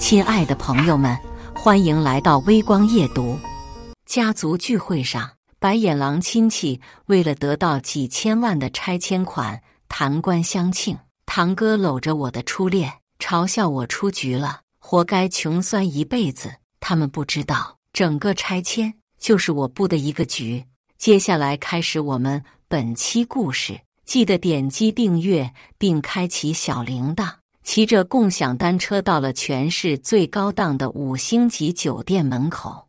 亲爱的朋友们，欢迎来到微光夜读。家族聚会上，白眼狼亲戚为了得到几千万的拆迁款，弹冠相庆。堂哥搂着我的初恋，嘲笑我出局了，活该穷酸一辈子。他们不知道，整个拆迁就是我布的一个局。接下来开始我们本期故事，记得点击订阅并开启小铃铛。骑着共享单车到了全市最高档的5星级酒店门口，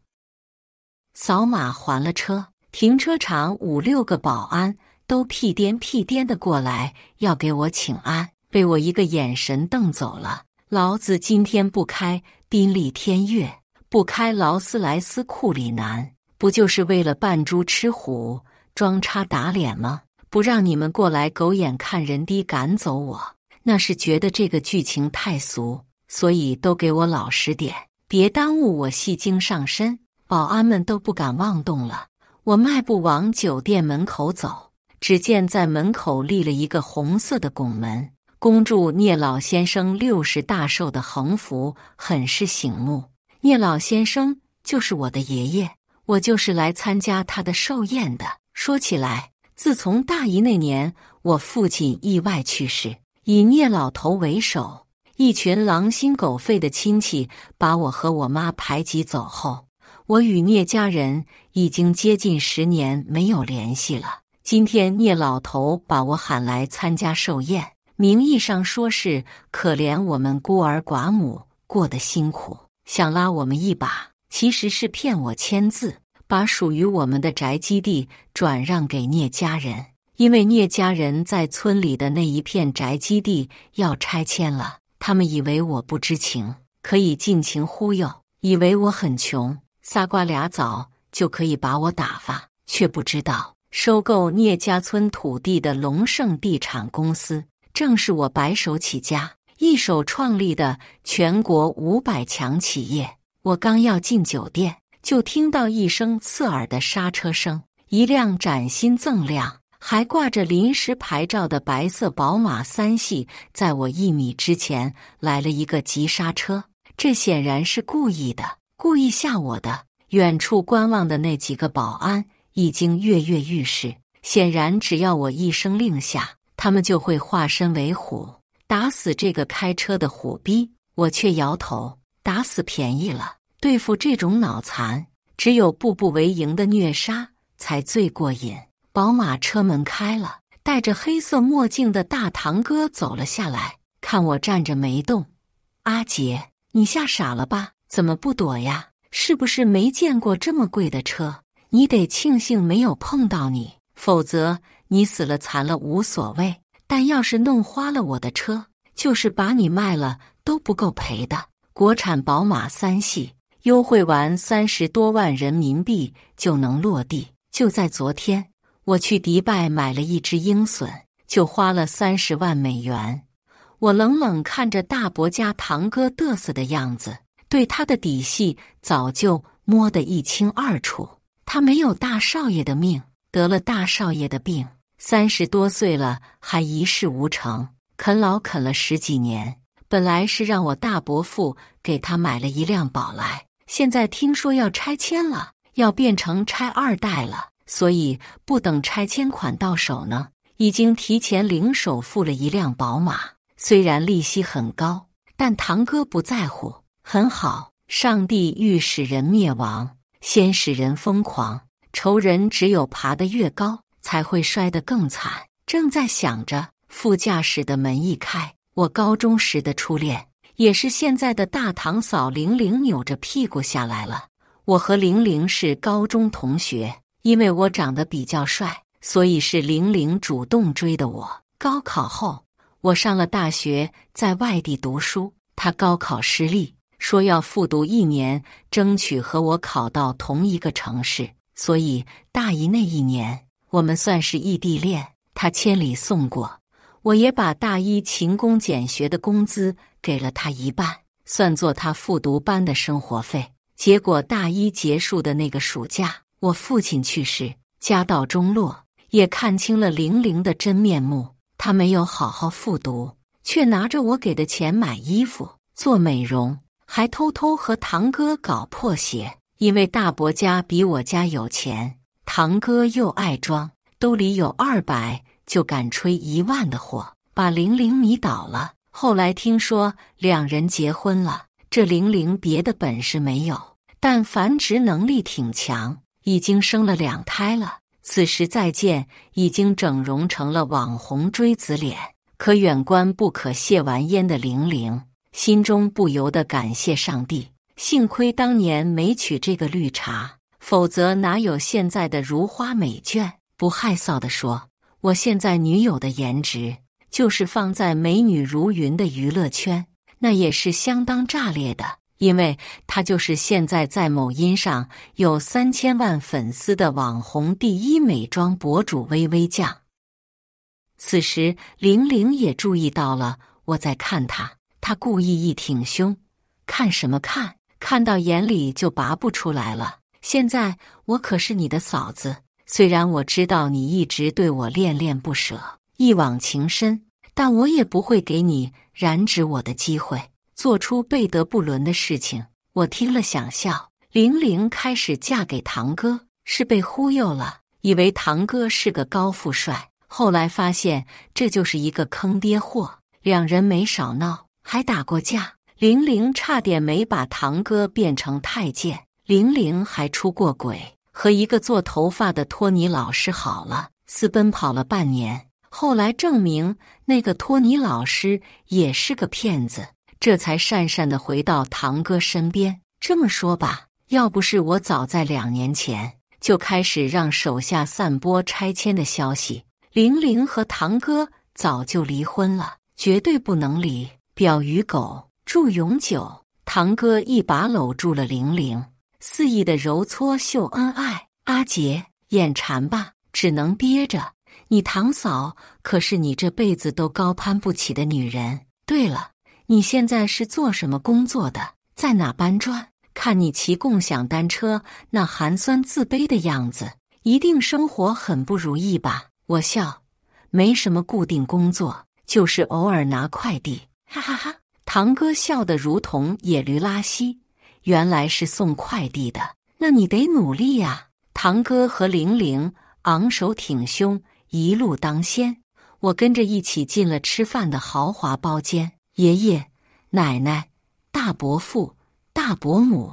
扫码还了车。停车场5、6个保安都屁颠屁颠的过来要给我请安，被我一个眼神瞪走了。老子今天不开宾利天越，不开劳斯莱斯库里南，不就是为了扮猪吃虎，装叉打脸吗？不让你们过来狗眼看人低赶走我，那是觉得这个剧情太俗，所以都给我老实点，别耽误我戏精上身。保安们都不敢妄动了。我迈步往酒店门口走，只见在门口立了一个红色的拱门，恭祝聂老先生60大寿的横幅很是醒目。聂老先生就是我的爷爷，我就是来参加他的寿宴的。说起来，自从大姨那年我父亲意外去世，以聂老头为首，一群狼心狗肺的亲戚把我和我妈排挤走后，我与聂家人已经接近10年没有联系了。今天聂老头把我喊来参加寿宴，名义上说是可怜我们孤儿寡母过得辛苦，想拉我们一把，其实是骗我签字，把属于我们的宅基地转让给聂家人。因为聂家人在村里的那一片宅基地要拆迁了，他们以为我不知情，可以尽情忽悠，以为我很穷，仨瓜俩枣就可以把我打发，却不知道收购聂家村土地的龙盛地产公司，正是我白手起家，一手创立的全国500强企业。我刚要进酒店，就听到一声刺耳的刹车声，一辆崭新锃亮还挂着临时牌照的白色宝马3系在我1米之前来了一个急刹车，这显然是故意的，故意吓我的。远处观望的那几个保安已经跃跃欲试，显然只要我一声令下，他们就会化身为虎，打死这个开车的虎逼。我却摇头，打死便宜了，对付这种脑残，只有步步为营的虐杀才最过瘾。宝马车门开了，戴着黑色墨镜的大堂哥走了下来，看我站着没动。阿杰，你吓傻了吧？怎么不躲呀？是不是没见过这么贵的车？你得庆幸没有碰到你，否则你死了残了无所谓，但要是弄花了我的车，就是把你卖了都不够赔的。国产宝马3系优惠完30多万人民币就能落地。就在昨天，我去迪拜买了一只鹰隼，就花了30万美元。我冷冷看着大伯家堂哥嘚瑟的样子，对他的底细早就摸得一清二楚。他没有大少爷的命，得了大少爷的病，30多岁了还一事无成，啃老啃了10几年。本来是让我大伯父给他买了一辆宝来，现在听说要拆迁了，要变成拆2代了，所以不等拆迁款到手呢，已经提前零首付了一辆宝马。虽然利息很高，但堂哥不在乎，很好。上帝欲使人灭亡，先使人疯狂，仇人只有爬得越高，才会摔得更惨。正在想着，副驾驶的门一开，我高中时的初恋，也是现在的大堂嫂玲玲扭着屁股下来了。我和玲玲是高中同学，因为我长得比较帅，所以是玲玲主动追的我。高考后，我上了大学，在外地读书，她高考失利，说要复读1年，争取和我考到同一个城市，所以大一那1年，我们算是异地恋。她千里送过，我也把大一勤工俭学的工资给了她一半，算作她复读班的生活费。结果大一结束的那个暑假，我父亲去世，家道中落，也看清了玲玲的真面目。她没有好好复读，却拿着我给的钱买衣服、做美容，还偷偷和堂哥搞破鞋。因为大伯家比我家有钱，堂哥又爱装，兜里有200就敢吹10000的货，把玲玲迷倒了。后来听说两人结婚了，这玲玲别的本事没有，但繁殖能力挺强，已经生了2胎了。此时再见，已经整容成了网红锥子脸，可远观不可亵玩焉的玲玲，心中不由得感谢上帝。幸亏当年没娶这个绿茶，否则哪有现在的如花美眷。不害臊地说，我现在女友的颜值，就是放在美女如云的娱乐圈，那也是相当炸裂的。因为她就是现在在某音上有3000万粉丝的网红第1美妆博主微微酱。此时玲玲也注意到了我在看她，她故意一挺胸，看什么看？看到眼里就拔不出来了。现在我可是你的嫂子，虽然我知道你一直对我恋恋不舍，一往情深，但我也不会给你染指我的机会，做出背德不伦的事情。我听了想笑。玲玲开始嫁给堂哥，是被忽悠了，以为堂哥是个高富帅，后来发现这就是一个坑爹货。两人没少闹，还打过架。玲玲差点没把堂哥变成太监，玲玲还出过轨，和一个做头发的托尼老师好了，私奔跑了半年。后来证明那个托尼老师也是个骗子，这才讪讪地回到堂哥身边。这么说吧，要不是我早在2年前就开始让手下散播拆迁的消息，玲玲和堂哥早就离婚了，绝对不能离。表与狗祝永久。堂哥一把搂住了玲玲，肆意的揉搓秀恩爱。阿杰，眼馋吧，只能憋着。你堂嫂可是你这辈子都高攀不起的女人。对了，你现在是做什么工作的？在哪搬砖？看你骑共享单车那寒酸自卑的样子，一定生活很不如意吧？我笑，没什么固定工作，就是偶尔拿快递。哈哈哈。堂哥笑得如同野驴拉稀，原来是送快递的，那你得努力呀。堂哥和玲玲昂首挺胸，一路当先。我跟着一起进了吃饭的豪华包间，爷爷、奶奶、大伯父、大伯母、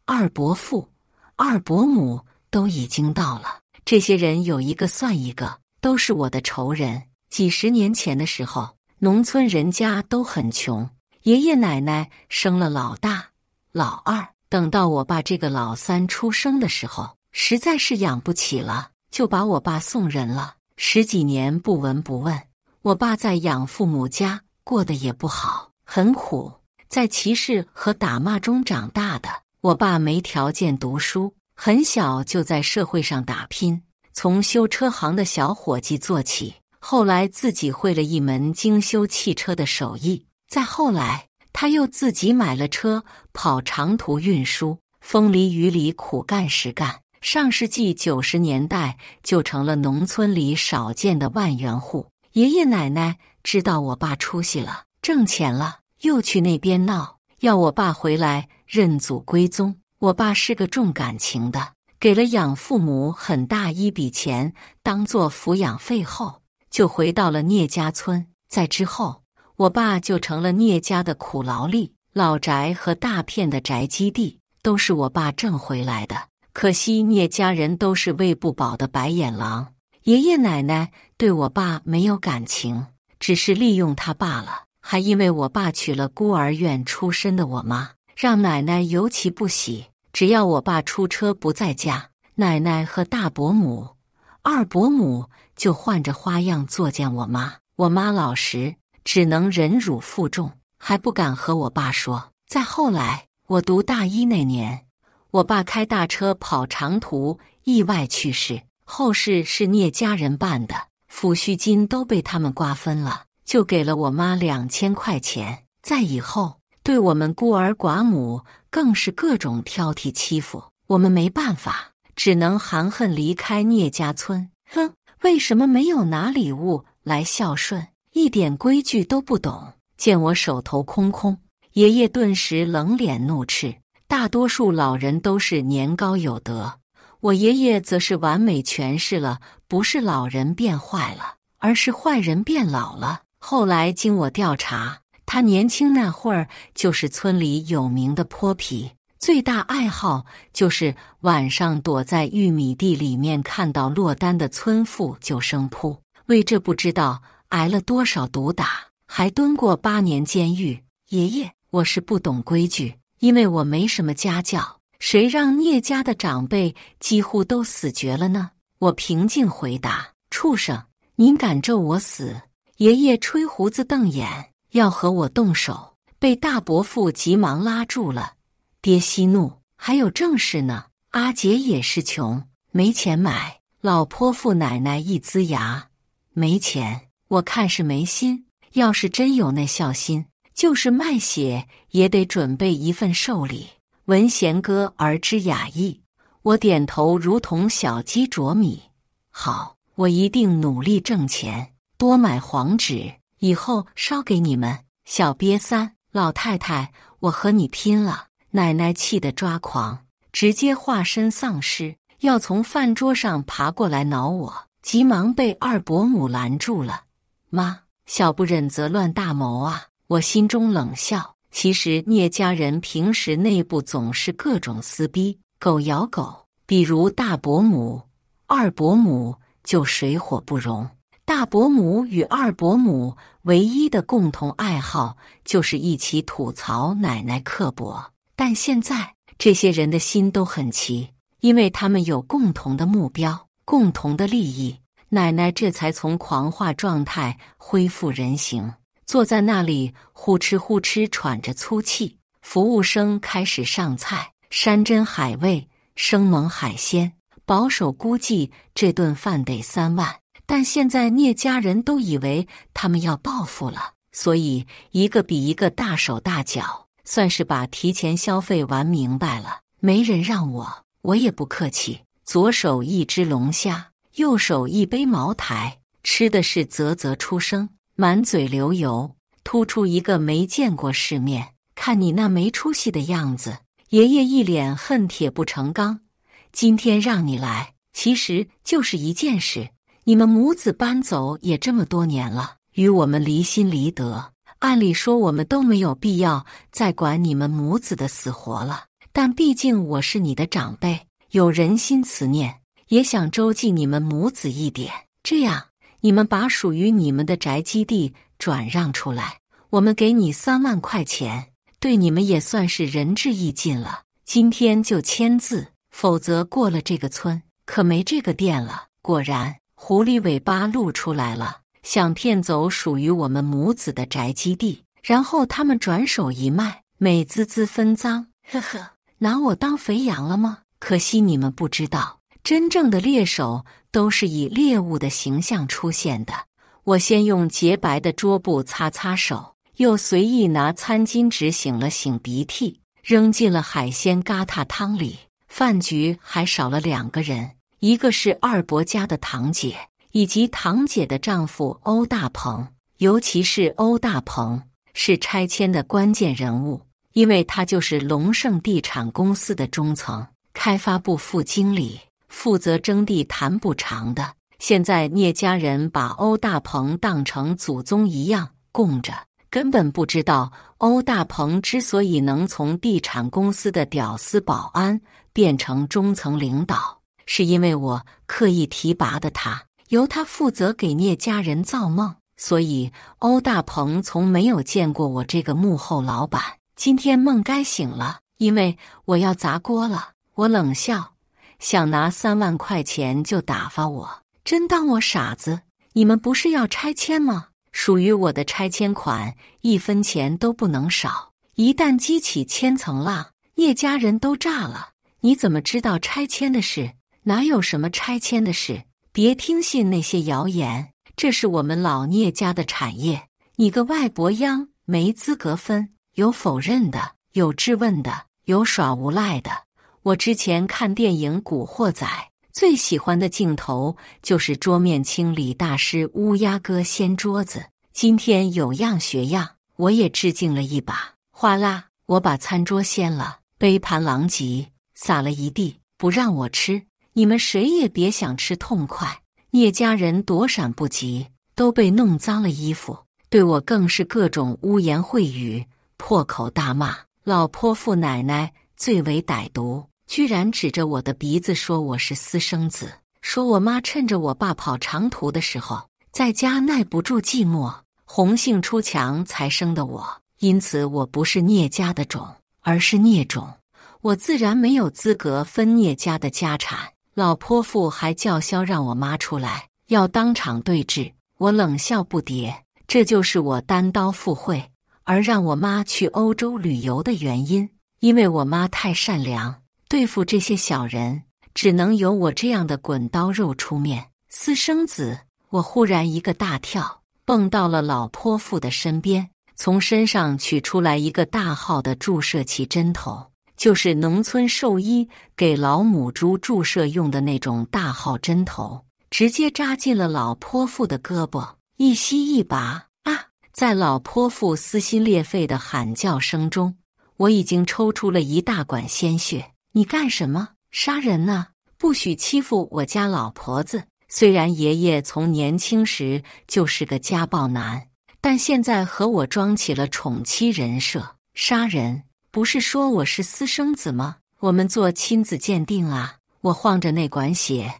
二伯父、二伯母都已经到了。这些人有一个算一个，都是我的仇人。几十年前的时候，农村人家都很穷，爷爷奶奶生了老大、老二，等到我爸这个老三出生的时候，实在是养不起了，就把我爸送人了。10几年不闻不问，我爸在养父母家过得也不好，很苦，在歧视和打骂中长大的。我爸没条件读书，很小就在社会上打拼，从修车行的小伙计做起，后来自己会了一门精修汽车的手艺。再后来，他又自己买了车，跑长途运输，风里雨里苦干实干。上世纪90年代就成了农村里少见的万元户。爷爷奶奶知道我爸出息了，挣钱了，又去那边闹，要我爸回来认祖归宗。我爸是个重感情的，给了养父母很大一笔钱当做抚养费后，就回到了聂家村。在之后，我爸就成了聂家的苦劳力，老宅和大片的宅基地都是我爸挣回来的。可惜聂家人都是喂不饱的白眼狼，爷爷奶奶对我爸没有感情，只是利用他罢了。还因为我爸娶了孤儿院出身的我妈，让奶奶尤其不喜。只要我爸出车不在家，奶奶和大伯母、二伯母就换着花样作践我妈。我妈老实，只能忍辱负重，还不敢和我爸说。再后来，我读大一那年，我爸开大车跑长途，意外去世，后事是聂家人办的，抚恤金都被他们瓜分了，就给了我妈2000块钱。再以后，对我们孤儿寡母更是各种挑剔欺负，我们没办法，只能含恨离开聂家村。哼，为什么没有拿礼物来孝顺？一点规矩都不懂，见我手头空空，爷爷顿时冷脸怒斥。大多数老人都是年高有德，我爷爷则是完美诠释了不是老人变坏了，而是坏人变老了。后来经我调查，他年轻那会儿就是村里有名的泼皮，最大爱好就是晚上躲在玉米地里面，看到落单的村妇就生扑，为这不知道挨了多少毒打，还蹲过8年监狱。爷爷，我是不懂规矩，因为我没什么家教，谁让聂家的长辈几乎都死绝了呢？我平静回答。畜生，您敢咒我死？爷爷吹胡子瞪眼，要和我动手，被大伯父急忙拉住了。爹息怒，还有正事呢。阿杰也是穷，没钱买。老泼妇奶奶一呲牙，没钱，我看是没心。要是真有那孝心，就是卖血也得准备一份寿礼。闻弦歌而知雅意，我点头如同小鸡啄米。好，我一定努力挣钱，多买黄纸，以后烧给你们。小瘪三，老太太，我和你拼了！奶奶气得抓狂，直接化身丧尸，要从饭桌上爬过来挠我，急忙被二伯母拦住了。妈，小不忍则乱大谋啊！我心中冷笑。其实聂家人平时内部总是各种撕逼，狗咬狗，比如大伯母、二伯母就水火不容。大伯母与二伯母唯一的共同爱好就是一起吐槽奶奶刻薄。但现在这些人的心都很齐，因为他们有共同的目标，共同的利益。奶奶这才从狂化状态恢复人形，坐在那里呼哧呼哧喘着粗气。服务生开始上菜，山珍海味、生猛海鲜，保守估计这顿饭得3万。但现在聂家人都以为他们要报复了，所以一个比一个大手大脚，算是把提前消费玩明白了。没人让我也不客气，左手一只龙虾，右手一杯茅台，吃的是啧啧出声，满嘴流油，突出一个没见过世面。看你那没出息的样子。爷爷一脸恨铁不成钢。今天让你来，其实就是一件事。你们母子搬走也这么多年了，与我们离心离德，按理说我们都没有必要再管你们母子的死活了。但毕竟我是你的长辈，有人心慈念，也想周济你们母子一点。这样，你们把属于你们的宅基地转让出来，我们给你3万块钱，对你们也算是仁至义尽了。今天就签字，否则过了这个村，可没这个店了。果然，狐狸尾巴露出来了，想骗走属于我们母子的宅基地，然后他们转手一卖，美滋滋分赃。呵呵，拿我当肥羊了吗？可惜你们不知道，真正的猎手都是以猎物的形象出现的。我先用洁白的桌布擦擦手，又随意拿餐巾纸擤了擤鼻涕，扔进了海鲜疙瘩汤里。饭局还少了2个人，一个是二伯家的堂姐，以及堂姐的丈夫欧大鹏。尤其是欧大鹏是拆迁的关键人物，因为他就是龙盛地产公司的中层开发部副经理，负责征地谈补偿的。现在聂家人把欧大鹏当成祖宗一样供着，根本不知道欧大鹏之所以能从地产公司的屌丝保安变成中层领导，是因为我刻意提拔的他，由他负责给聂家人造梦。所以欧大鹏从没有见过我这个幕后老板。今天梦该醒了，因为我要砸锅了。我冷笑，想拿3万块钱就打发我，真当我傻子？你们不是要拆迁吗？属于我的拆迁款1分钱都不能少，一旦激起千层浪，聂家人都炸了。你怎么知道拆迁的事？哪有什么拆迁的事？别听信那些谣言，这是我们老聂家的产业。你个外伯央没资格分，有否认的，有质问的，有耍无赖的。我之前看电影《古惑仔》，最喜欢的镜头就是桌面清理大师乌鸦哥掀桌子。今天有样学样，我也致敬了一把。哗啦，我把餐桌掀了，杯盘狼藉，撒了一地，不让我吃，你们谁也别想吃痛快。聂家人躲闪不及，都被弄脏了衣服，对我更是各种污言秽语，破口大骂。老泼妇奶奶最为歹毒，居然指着我的鼻子说我是私生子，说我妈趁着我爸跑长途的时候，在家耐不住寂寞，红杏出墙才生的我，因此我不是聂家的种，而是孽种，我自然没有资格分聂家的家产。老泼妇还叫嚣让我妈出来，要当场对质。我冷笑不迭，这就是我单刀赴会，而让我妈去欧洲旅游的原因。因为我妈太善良，对付这些小人，只能由我这样的滚刀肉出面。私生子！我忽然一个大跳，蹦到了老泼妇的身边，从身上取出来一个大号的注射器针头，就是农村兽医给老母猪注射用的那种大号针头，直接扎进了老泼妇的胳膊，一吸一拔啊！在老泼妇撕心裂肺的喊叫声中，我已经抽出了一大管鲜血。你干什么？杀人呢？不许欺负我家老婆子！虽然爷爷从年轻时就是个家暴男，但现在和我装起了宠妻人设。杀人？不是说我是私生子吗？我们做亲子鉴定啊！我晃着那管血，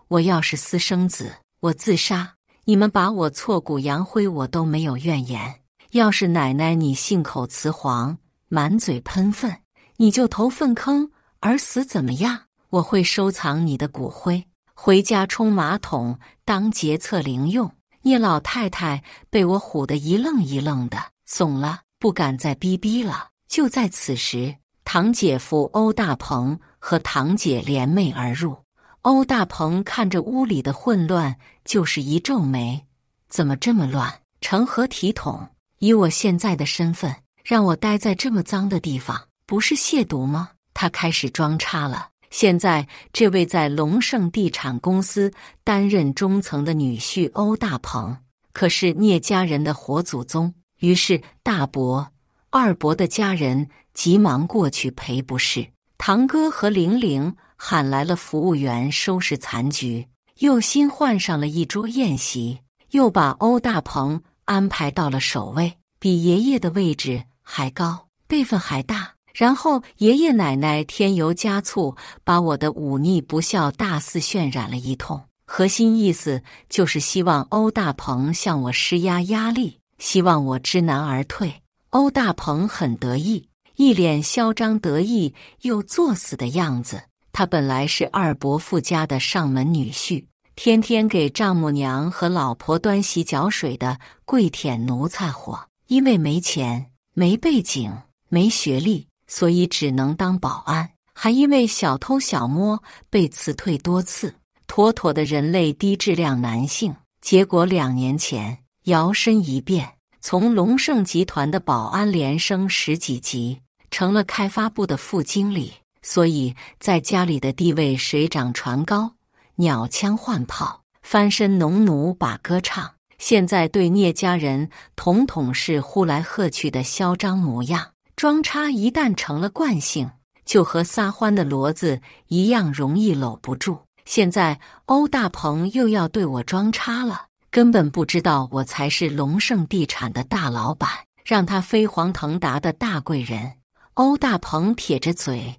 我要是私生子，我自杀，你们把我挫骨扬灰我都没有怨言。要是奶奶你信口雌黄，满嘴喷粪，你就投粪坑而死怎么样？我会收藏你的骨灰，回家冲马桶当洁厕灵用。聂老太太被我唬得一愣一愣的，怂了，不敢再逼逼了。就在此时，堂姐夫欧大鹏和堂姐联袂而入。欧大鹏看着屋里的混乱，就是一皱眉：怎么这么乱？成何体统？以我现在的身份，让我待在这么脏的地方，不是亵渎吗？他开始装叉了。现在这位在龙盛地产公司担任中层的女婿欧大鹏，可是聂家人的活祖宗。于是大伯、二伯的家人急忙过去赔不是。堂哥和玲玲喊来了服务员收拾残局，又新换上了一桌宴席，又把欧大鹏安排到了首位，比爷爷的位置还高，辈分还大。然后爷爷奶奶添油加醋，把我的忤逆不孝大肆渲染了一通。核心意思就是希望欧大鹏向我施压力，希望我知难而退。欧大鹏很得意，一脸嚣张得意又作死的样子。他本来是二伯父家的上门女婿，天天给丈母娘和老婆端洗脚水的跪舔奴才货。因为没钱、没背景、没学历，所以只能当保安，还因为小偷小摸被辞退多次，妥妥的人类低质量男性。结果2年前摇身一变，从龙盛集团的保安连升10几级，成了开发部的副经理，所以在家里的地位水涨船高，鸟枪换炮，翻身农奴把歌唱。现在对聂家人统统是呼来喝去的嚣张模样。装叉一旦成了惯性，就和撒欢的骡子一样容易搂不住。现在欧大鹏又要对我装叉了，根本不知道我才是龙盛地产的大老板，让他飞黄腾达的大贵人。欧大鹏撇着嘴：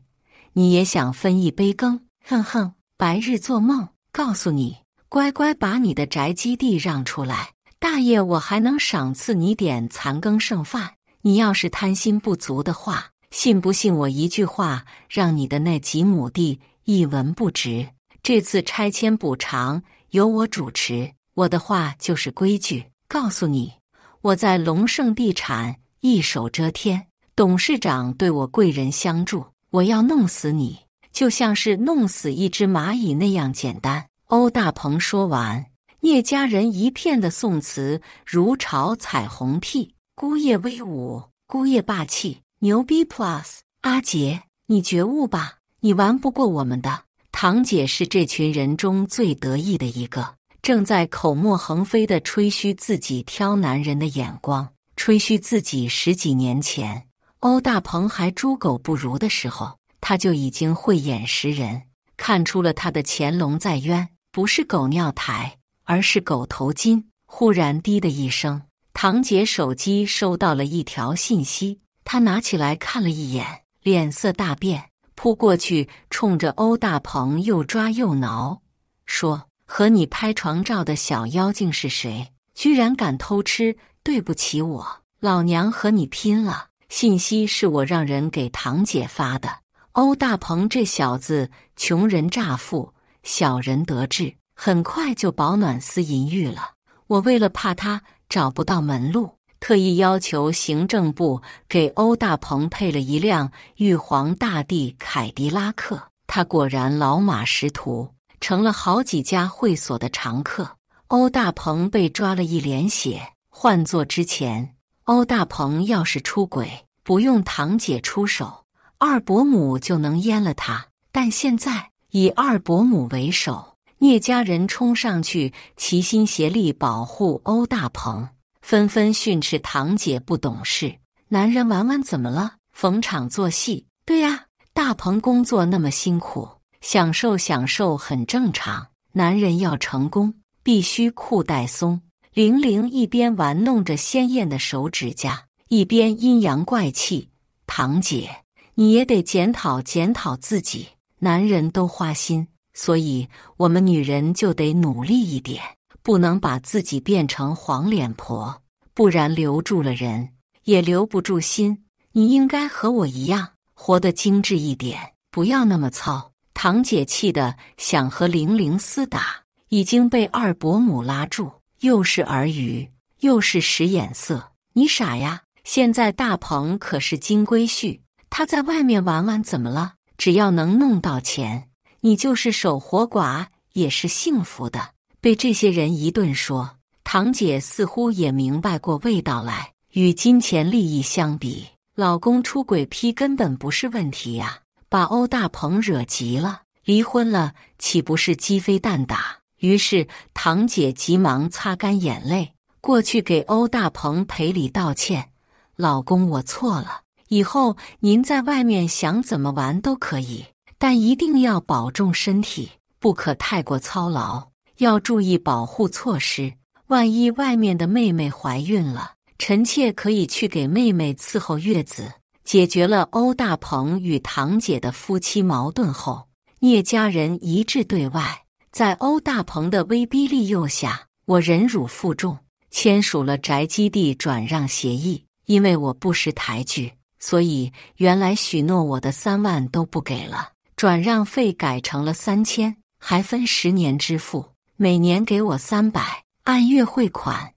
你也想分一杯羹？哼哼，白日做梦！告诉你，乖乖把你的宅基地让出来，大爷我还能赏赐你点残羹剩饭。你要是贪心不足的话，信不信我一句话让你的那几亩地一文不值？这次拆迁补偿由我主持，我的话就是规矩。告诉你，我在龙盛地产一手遮天，董事长对我贵人相助，我要弄死你，就像是弄死一只蚂蚁那样简单。欧大鹏说完，聂家人一片的宋词如潮彩虹屁。姑爷威武，姑爷霸气，牛逼 plus！ 阿杰，你觉悟吧，你玩不过我们的。堂姐是这群人中最得意的一个，正在口沫横飞地吹嘘自己挑男人的眼光，吹嘘自己10几年前欧大鹏还猪狗不如的时候，他就已经慧眼识人，看出了他的潜龙在渊，不是狗尿苔，而是狗头金。忽然滴的一声，堂姐手机收到了一条信息，她拿起来看了一眼，脸色大变，扑过去冲着欧大鹏又抓又挠，说：“和你拍床照的小妖精是谁？居然敢偷吃！对不起我，老娘和你拼了！”信息是我让人给堂姐发的。欧大鹏这小子穷人乍富，小人得志，很快就饱暖思淫欲了。我为了怕他找不到门路，特意要求行政部给欧大鹏配了一辆玉皇大帝凯迪拉克。他果然老马识途，成了好几家会所的常客。欧大鹏被抓了一脸血，换做之前，欧大鹏要是出轨，不用堂姐出手，二伯母就能阉了他。但现在以二伯母为首，聂家人冲上去，齐心协力保护欧大鹏，纷纷训斥堂姐不懂事。男人玩玩怎么了？逢场作戏。对呀，大鹏工作那么辛苦，享受享受很正常。男人要成功，必须裤带松。玲玲一边玩弄着鲜艳的手指甲，一边阴阳怪气：“堂姐，你也得检讨检讨自己。男人都花心，所以我们女人就得努力一点，不能把自己变成黄脸婆，不然留住了人，也留不住心。你应该和我一样，活得精致一点，不要那么糙。”堂姐气得想和玲玲厮打，已经被二伯母拉住。又是耳语，又是使眼色。你傻呀！现在大鹏可是金龟婿，他在外面玩玩怎么了？只要能弄到钱，你就是守活寡也是幸福的。被这些人一顿说，堂姐似乎也明白过味道来。与金钱利益相比，老公出轨批根本不是问题呀。把欧大鹏惹急了，离婚了岂不是鸡飞蛋打？于是堂姐急忙擦干眼泪，过去给欧大鹏赔礼道歉：“老公，我错了，以后您在外面想怎么玩都可以，但一定要保重身体，不可太过操劳，要注意保护措施。万一外面的妹妹怀孕了，臣妾可以去给妹妹伺候月子。”解决了欧大鹏与堂姐的夫妻矛盾后，聂家人一致对外。在欧大鹏的威逼利诱下，我忍辱负重，签署了宅基地转让协议。因为我不识抬举，所以原来许诺我的3万都不给了，转让费改成了3000，还分10年支付，每年给我300，按月汇款，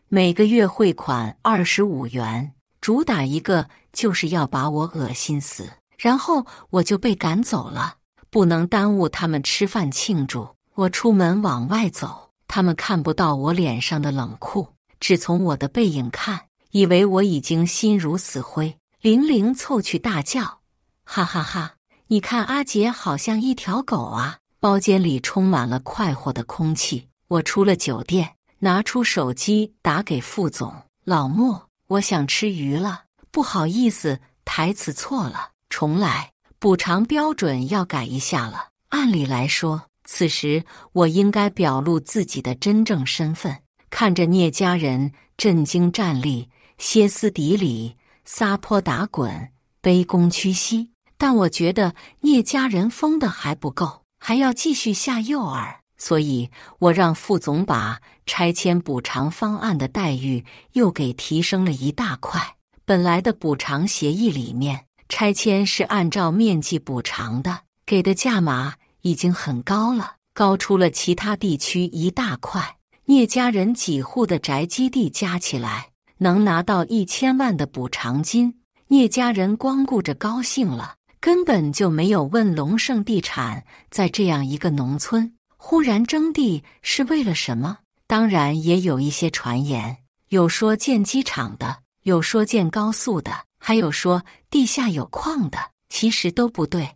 每个月汇款25元。主打一个就是要把我恶心死，然后我就被赶走了。不能耽误他们吃饭庆祝，我出门往外走，他们看不到我脸上的冷酷，只从我的背影看，以为我已经心如死灰。玲玲凑去大叫：“哈哈哈！你看阿杰好像一条狗啊！”包间里充满了快活的空气。我出了酒店，拿出手机打给副总：“老莫，我想吃鱼了，不好意思，台词错了，重来。补偿标准要改一下了。”按理来说，此时我应该表露自己的真正身份，看着聂家人震惊站立、歇斯底里、撒泼打滚、卑躬屈膝，但我觉得聂家人疯的还不够，还要继续下诱饵，所以我让副总把拆迁补偿方案的待遇又给提升了一大块。本来的补偿协议里面，拆迁是按照面积补偿的，给的价码已经很高了，高出了其他地区一大块。聂家人几户的宅基地加起来能拿到1000万的补偿金，聂家人光顾着高兴了，根本就没有问龙盛地产在这样一个农村忽然征地是为了什么。当然也有一些传言，有说建机场的，有说建高速的，还有说地下有矿的，其实都不对。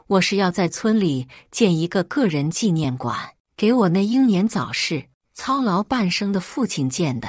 我是要在村里建一个个人纪念馆，给我那英年早逝、操劳半生的父亲建的。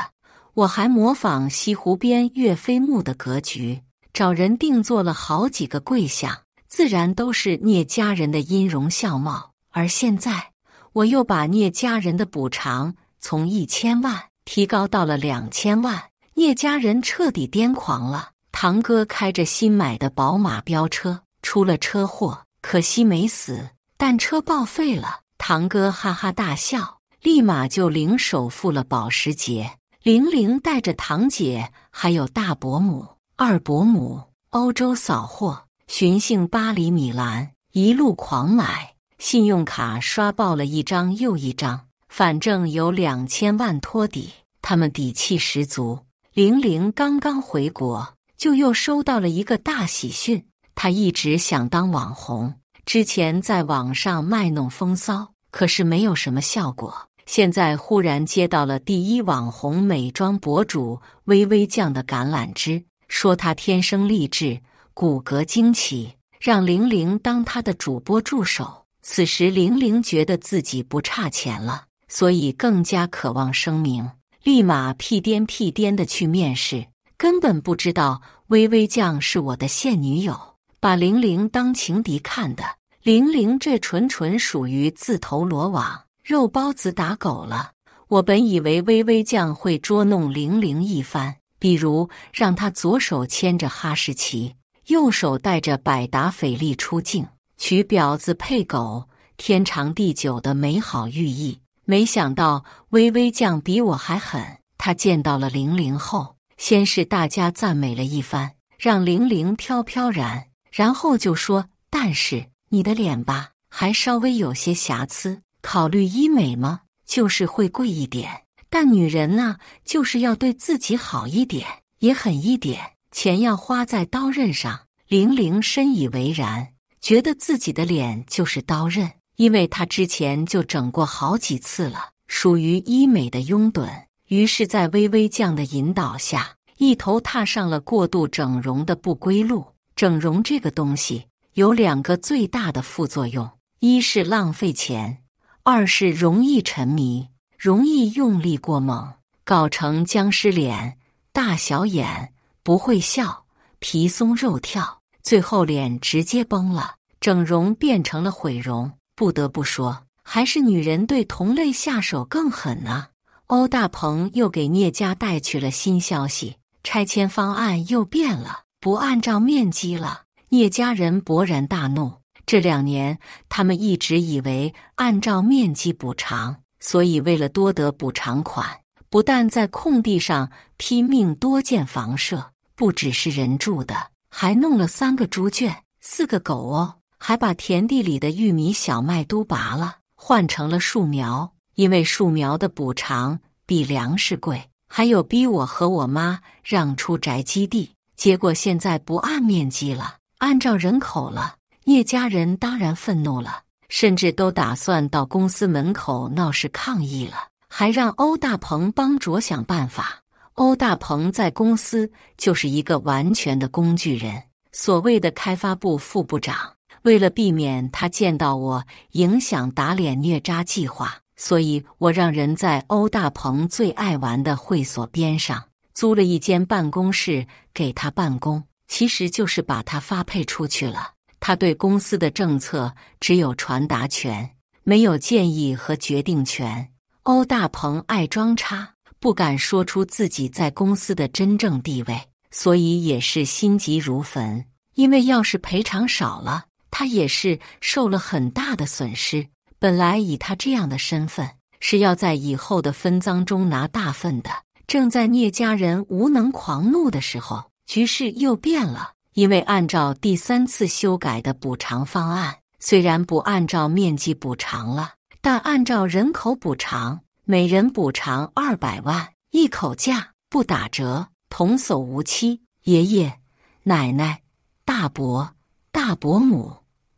我还模仿西湖边岳飞墓的格局，找人定做了好几个跪像，自然都是聂家人的音容笑貌。而现在，我又把聂家人的补偿从1000万提高到了2000万，聂家人彻底癫狂了。堂哥开着新买的宝马飙车，出了车祸，可惜没死，但车报废了。堂哥哈哈大笑，立马就领首付了保时捷。玲玲带着堂姐还有大伯母、二伯母欧洲扫货，寻衅巴黎、米兰，一路狂买，信用卡刷爆了一张又一张，反正有2000万托底，他们底气十足。玲玲刚刚回国，就又收到了一个大喜讯，她一直想当网红，之前在网上卖弄风骚，可是没有什么效果。现在忽然接到了第一网红美妆博主微微酱的橄榄枝，说她天生丽质，骨骼惊奇，让玲玲当她的主播助手。此时玲玲觉得自己不差钱了，所以更加渴望声名，立马屁颠屁颠的去面试，根本不知道微微酱是我的现女友，把玲玲当情敌看的。玲玲这纯属于自投罗网，肉包子打狗了。我本以为微微酱会捉弄玲玲一番，比如让她左手牵着哈士奇，右手带着百达翡丽出镜，取婊子配狗，天长地久的美好寓意。没想到微微酱比我还狠，她见到了玲玲后，先是大家赞美了一番，让玲玲飘飘然，然后就说：但是你的脸吧，还稍微有些瑕疵，考虑医美吗？就是会贵一点，但女人呢，就是要对自己好一点，也狠一点，钱要花在刀刃上。玲玲深以为然，觉得自己的脸就是刀刃，因为她之前就整过好几次了，属于医美的拥趸。于是在微微酱的引导下，一头踏上了过度整容的不归路。整容这个东西有2个最大的副作用，一是浪费钱，二是容易沉迷，容易用力过猛，搞成僵尸脸、大小眼，不会笑，皮松肉跳，最后脸直接崩了，整容变成了毁容。不得不说，还是女人对同类下手更狠啊。欧大鹏又给聂家带去了新消息，拆迁方案又变了，不按照面积了。聂家人勃然大怒，这2年他们一直以为按照面积补偿，所以为了多得补偿款，不但在空地上拼命多建房舍，不只是人住的，还弄了3个猪圈、4个狗哦，还把田地里的玉米、小麦都拔了，换成了树苗，因为树苗的补偿比粮食贵，还有逼我和我妈让出宅基地，结果现在不按面积了，按照人口了。聂家人当然愤怒了，甚至都打算到公司门口闹事抗议了，还让欧大鹏帮着想办法。欧大鹏在公司就是一个完全的工具人，所谓的开发部副部长。为了避免他见到我影响打脸虐渣计划，所以我让人在欧大鹏最爱玩的会所边上租了一间办公室给他办公，其实就是把他发配出去了。他对公司的政策只有传达权，没有建议和决定权。欧大鹏爱装叉，不敢说出自己在公司的真正地位，所以也是心急如焚。因为要是赔偿少了，他也是受了很大的损失。本来以他这样的身份，是要在以后的分赃中拿大份的。正在聂家人无能狂怒的时候，局势又变了。因为按照第3次修改的补偿方案，虽然不按照面积补偿了，但按照人口补偿，每人补偿200万，一口价，不打折，童叟无欺，爷爷、奶奶、大伯、大伯母、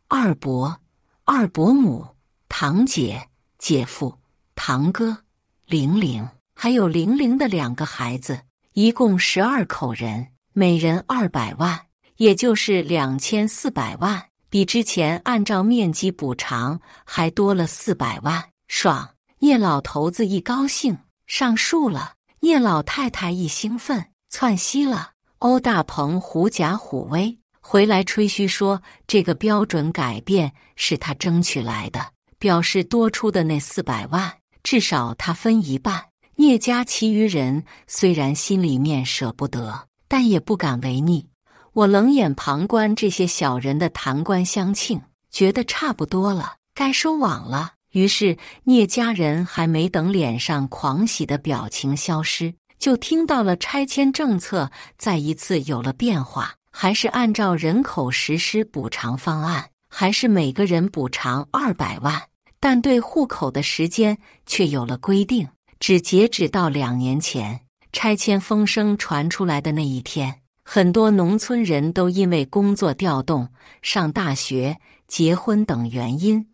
二伯、二伯母、堂姐、姐夫、堂哥、玲玲，还有玲玲的2个孩子，一共12口人，每人200万。也就是2400万，比之前按照面积补偿还多了400万，爽！聂老头子一高兴，上树了；聂老太太一兴奋，窜稀了。欧大鹏狐假虎威，回来吹嘘说这个标准改变是他争取来的，表示多出的那400万至少他分一半。聂家其余人虽然心里面舍不得，但也不敢违逆。我冷眼旁观这些小人的谈官相庆，觉得差不多了，该收网了。于是聂家人还没等脸上狂喜的表情消失，就听到了拆迁政策再一次有了变化，还是按照人口实施补偿方案，还是每个人补偿200万，但对户口的时间却有了规定，只截止到2年前。拆迁风声传出来的那一天，很多农村人都因为工作调动、上大学、结婚等原因，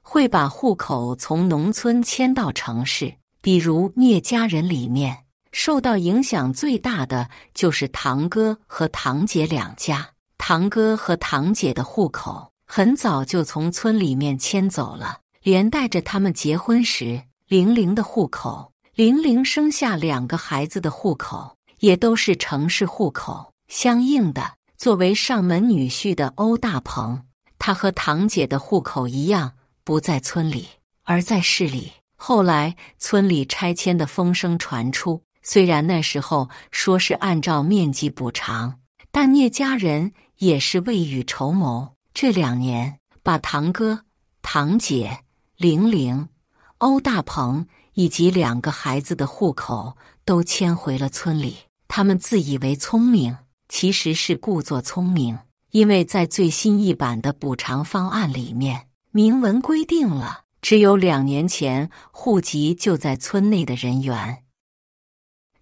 会把户口从农村迁到城市。比如聂家人里面，受到影响最大的就是堂哥和堂姐2家。堂哥和堂姐的户口很早就从村里面迁走了，连带着他们结婚时玲玲的户口、玲玲生下2个孩子的户口也都是城市户口。相应的，作为上门女婿的欧大鹏，他和堂姐的户口一样，不在村里，而在市里。后来村里拆迁的风声传出，虽然那时候说是按照面积补偿，但聂家人也是未雨绸缪，这2年把堂哥、堂姐、玲玲、欧大鹏以及2个孩子的户口都迁回了村里。他们自以为聪明，其实是故作聪明，因为在最新一版的补偿方案里面明文规定了，只有2年前户籍就在村内的人员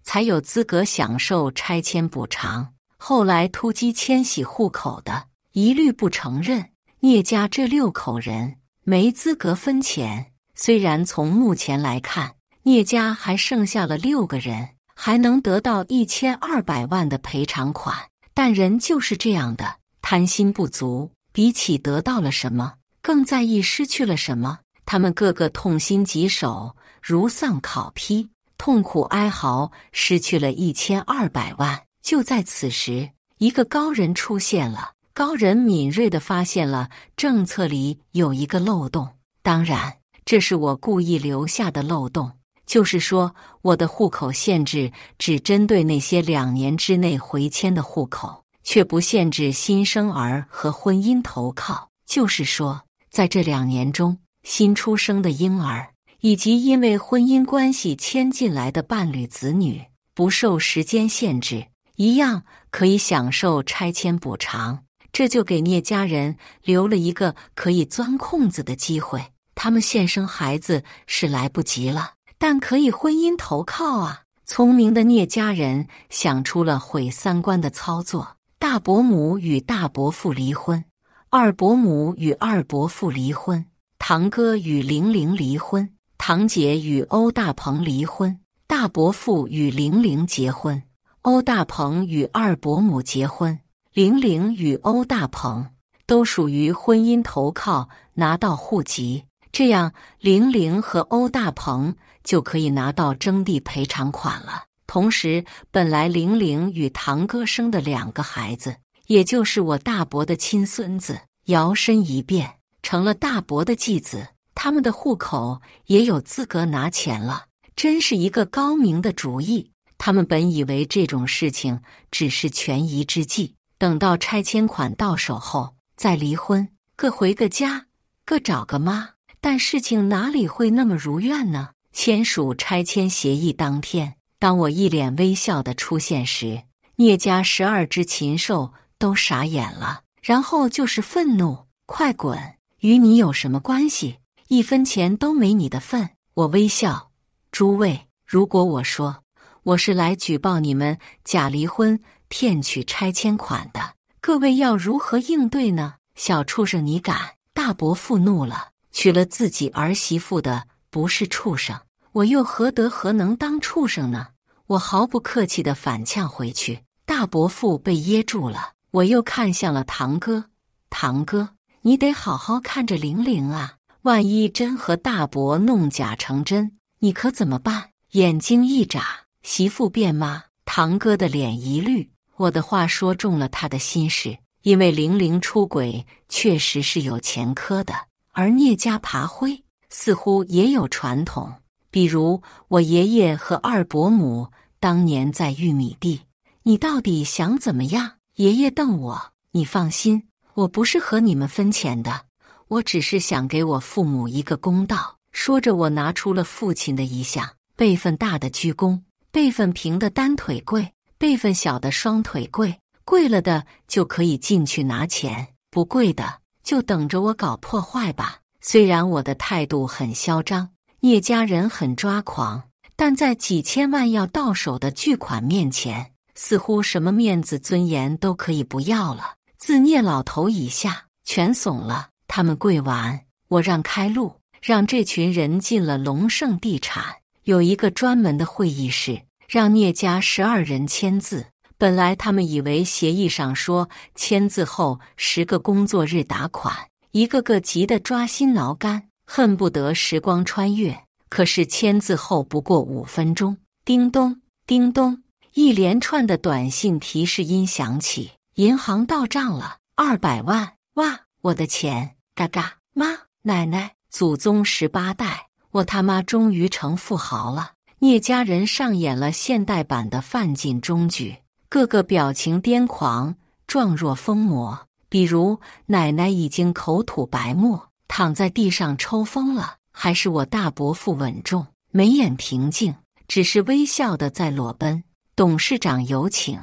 才有资格享受拆迁补偿，后来突击迁徙户口的一律不承认。聂家这6口人没资格分钱。虽然从目前来看，聂家还剩下了6个人，还能得到1200万的赔偿款，但人就是这样的，贪心不足，比起得到了什么，更在意失去了什么。他们个个痛心疾首，如丧考妣，痛苦哀嚎，失去了1200万。就在此时，一个高人出现了。高人敏锐地发现了政策里有一个漏洞，当然，这是我故意留下的漏洞，就是说，我的户口限制只针对那些2年之内回迁的户口，却不限制新生儿和婚姻投靠。就是说，在这2年中，新出生的婴儿以及因为婚姻关系迁进来的伴侣子女，不受时间限制，一样可以享受拆迁补偿。这就给聂家人留了一个可以钻空子的机会。他们现生孩子是来不及了，但可以婚姻投靠啊！聪明的聂家人想出了毁3观的操作：大伯母与大伯父离婚，二伯母与二伯父离婚，堂哥与玲玲离婚，堂姐与欧大鹏离婚，大伯父与玲玲结婚，欧大鹏与二伯母结婚，玲玲与欧大鹏都属于婚姻投靠，拿到户籍，这样玲玲和欧大鹏就可以拿到征地赔偿款了。同时，本来玲玲与堂哥生的2个孩子，也就是我大伯的亲孙子，摇身一变成了大伯的继子，他们的户口也有资格拿钱了。真是一个高明的主意。他们本以为这种事情只是权宜之计，等到拆迁款到手后再离婚，各回个家，各找个妈。但事情哪里会那么如愿呢？签署拆迁协议当天，当我一脸微笑的出现时，聂家12只禽兽都傻眼了，然后就是愤怒。快滚，与你有什么关系？1分钱都没你的份。我微笑，诸位，如果我说我是来举报你们假离婚骗取拆迁款的，各位要如何应对呢？小畜生你敢！大伯父怒了，娶了自己儿媳妇的不是畜生，我又何德何能当畜生呢？我毫不客气地反呛回去。大伯父被噎住了，我又看向了堂哥。堂哥，你得好好看着玲玲啊，万一真和大伯弄假成真，你可怎么办？眼睛一眨，媳妇变妈，堂哥的脸一绿，我的话说中了他的心事，因为玲玲出轨确实是有前科的，而聂家爬灰似乎也有传统，比如我爷爷和二伯母当年在玉米地。你到底想怎么样？爷爷瞪我，你放心，我不是和你们分钱的，我只是想给我父母一个公道。说着，我拿出了父亲的遗像，辈分大的鞠躬，辈分平的单腿跪，辈分小的双腿跪，跪了的就可以进去拿钱，不跪的就等着我搞破坏吧。虽然我的态度很嚣张，聂家人很抓狂，但在几千万要到手的巨款面前，似乎什么面子尊严都可以不要了。自聂老头以下全怂了，他们跪完，我让开路，让这群人进了龙盛地产，有一个专门的会议室，让聂家12人签字。本来他们以为协议上说签字后10个工作日打款，一个个急得抓心挠肝，恨不得时光穿越。可是签字后不过5分钟，叮咚叮咚，一连串的短信提示音响起，银行到账了200万！哇，我的钱！嘎嘎，妈，奶奶，祖宗18代，我他妈终于成富豪了！聂家人上演了现代版的范进中举，个个表情癫狂，状若疯魔。比如奶奶已经口吐白沫，躺在地上抽风了，还是我大伯父稳重，眉眼平静，只是微笑的在裸奔。董事长有请。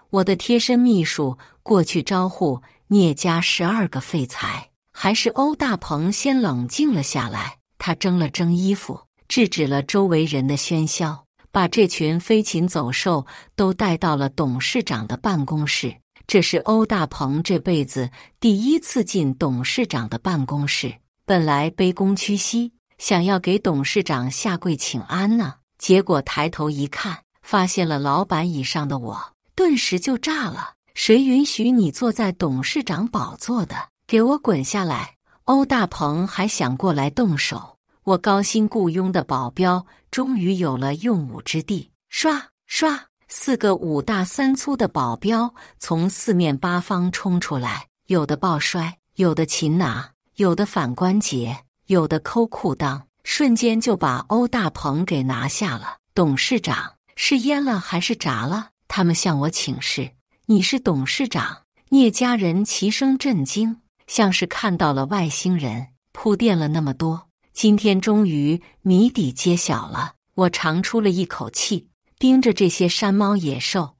我的贴身秘书过去招呼聂家12个废材，还是欧大鹏先冷静了下来。他蒸了蒸衣服，制止了周围人的喧嚣，把这群飞禽走兽都带到了董事长的办公室。这是欧大鹏这辈子第一次进董事长的办公室，本来卑躬屈膝，想要给董事长下跪请安呢，结果抬头一看，发现了老板椅上的我，顿时就炸了。谁允许你坐在董事长宝座的？给我滚下来！欧大鹏还想过来动手，我高薪雇佣的保镖终于有了用武之地。唰唰，4个5大3粗的保镖从4面8方冲出来，有的抱摔，有的擒拿，有的反关节，有的抠裤裆，瞬间就把欧大鹏给拿下了。董事长，是淹了还是炸了？他们向我请示。你是董事长？聂家人齐声震惊，像是看到了外星人。铺垫了那么多，今天终于谜底揭晓了。我长出了一口气，盯着这些山猫野兽，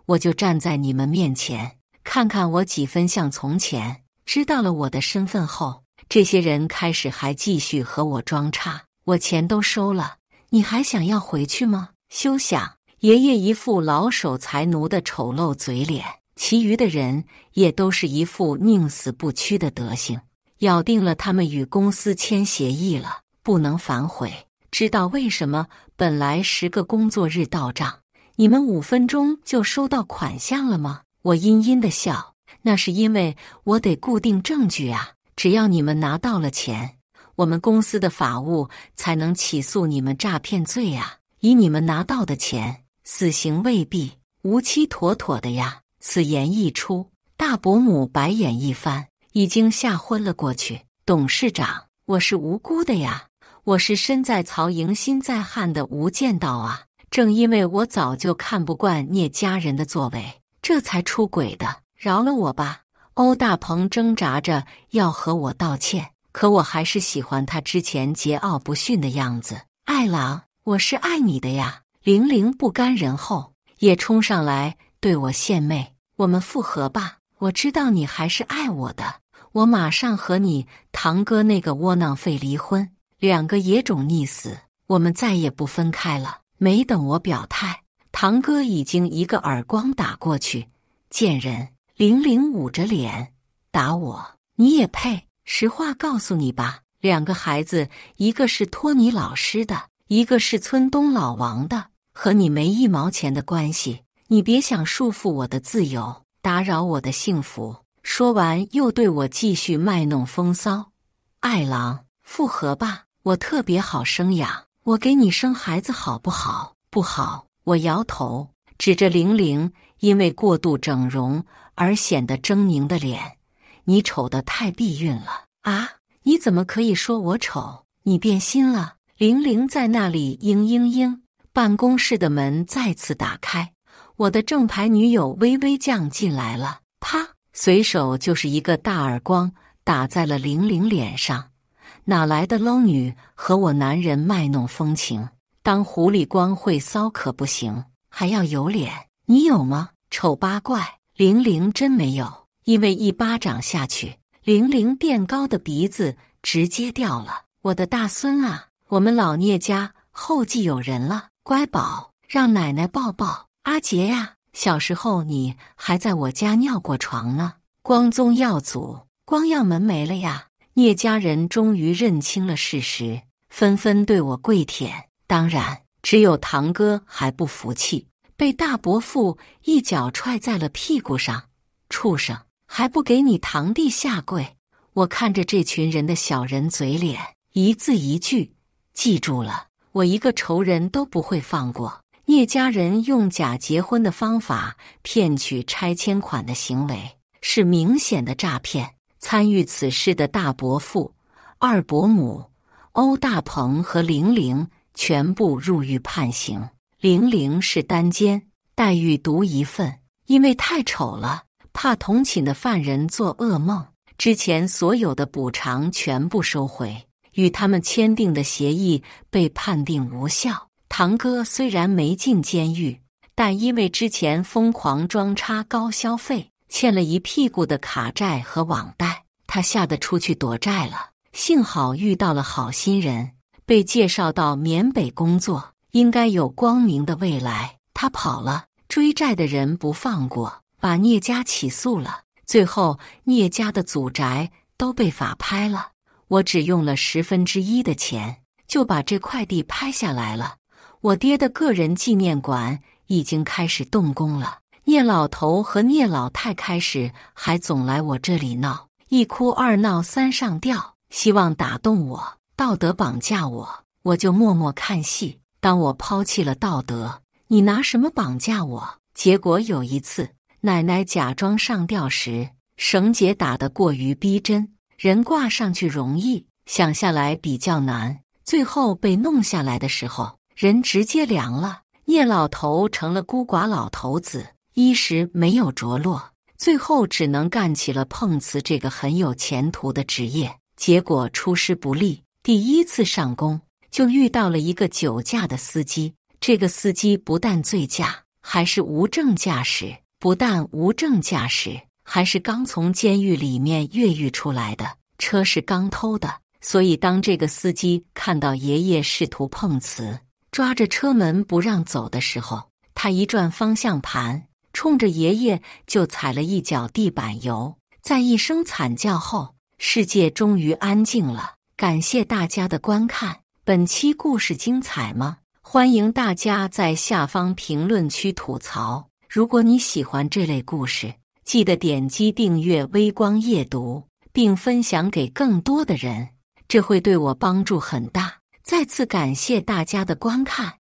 我就站在你们面前，看看我几分像从前。知道了我的身份后，这些人开始还继续和我装叉。我钱都收了，你还想要回去吗？休想！爷爷一副老守财奴的丑陋嘴脸，其余的人也都是一副宁死不屈的德行。咬定了他们与公司签协议了，不能反悔。知道为什么本来10个工作日到账，你们5分钟就收到款项了吗？我阴阴的笑，那是因为我得固定证据啊。只要你们拿到了钱，我们公司的法务才能起诉你们诈骗罪啊。以你们拿到的钱，死刑未必，无期妥妥的呀。此言一出，大伯母白眼一翻，已经吓昏了过去。董事长，我是无辜的呀，我是身在曹营心在汉的无间道啊。正因为我早就看不惯聂家人的作为，这才出轨的，饶了我吧。欧大鹏挣扎着要和我道歉，可我还是喜欢他之前桀骜不驯的样子。爱郎，我是爱你的呀。玲玲不甘人后，也冲上来对我献媚，我们复合吧，我知道你还是爱我的，我马上和你堂哥那个窝囊废离婚，2个野种溺死，我们再也不分开了。没等我表态，堂哥已经一个耳光打过去。贱人！玲玲捂着脸，打我，你也配？实话告诉你吧，2个孩子，一个是托你老师的，一个是村东老王的，和你没1毛钱的关系。你别想束缚我的自由，打扰我的幸福。说完又对我继续卖弄风骚。爱郎，复合吧，我特别好生养，我给你生孩子好不好？不好，我摇头。指着玲玲因为过度整容而显得狰狞的脸：“你丑得太避孕了啊！你怎么可以说我丑？你变心了？”玲玲在那里嘤嘤嘤。办公室的门再次打开，我的正牌女友微微酱进来了，啪，随手就是一个大耳光打在了玲玲脸上。哪来的 low 女和我男人卖弄风情？当狐狸光会骚可不行，还要有脸。你有吗？丑八怪！玲玲真没有，因为一巴掌下去，玲玲垫高的鼻子直接掉了。我的大孙啊，我们老聂家后继有人了，乖宝，让奶奶抱抱。阿杰呀，小时候你还在我家尿过床呢。光宗耀祖，光耀门没了呀。聂家人终于认清了事实，纷纷对我跪舔。当然，只有堂哥还不服气，被大伯父一脚踹在了屁股上。畜生，还不给你堂弟下跪！我看着这群人的小人嘴脸，一字一句记住了，我一个仇人都不会放过。聂家人用假结婚的方法骗取拆迁款的行为是明显的诈骗。参与此事的大伯父、二伯母、欧大鹏和玲玲全部入狱判刑。玲玲是单监，待遇独一份，因为太丑了，怕同寝的犯人做噩梦。之前所有的补偿全部收回，与他们签订的协议被判定无效。堂哥虽然没进监狱，但因为之前疯狂装叉高消费，欠了一屁股的卡债和网贷，他吓得出去躲债了。幸好遇到了好心人，被介绍到缅北工作，应该有光明的未来。他跑了，追债的人不放过，把聂家起诉了。最后聂家的祖宅都被法拍了，我只用了1/10的钱就把这块地拍下来了。我爹的个人纪念馆已经开始动工了。聂老头和聂老太开始还总来我这里闹，一哭二闹三上吊，希望打动我，道德绑架我，我就默默看戏。当我抛弃了道德，你拿什么绑架我？结果有一次，奶奶假装上吊时，绳结打得过于逼真，人挂上去容易，想下来比较难。最后被弄下来的时候，人直接凉了。聂老头成了孤寡老头子，一时没有着落，最后只能干起了碰瓷这个很有前途的职业。结果出师不利，第一次上工就遇到了一个酒驾的司机。这个司机不但醉驾，还是无证驾驶，不但无证驾驶，还是刚从监狱里面越狱出来的，车是刚偷的。所以当这个司机看到爷爷试图碰瓷，抓着车门不让走的时候，他一转方向盘，冲着爷爷就踩了一脚地板油。在一声惨叫后，世界终于安静了。感谢大家的观看，本期故事精彩吗？欢迎大家在下方评论区吐槽。如果你喜欢这类故事，记得点击订阅微光夜读，并分享给更多的人，这会对我帮助很大。再次感谢大家的观看。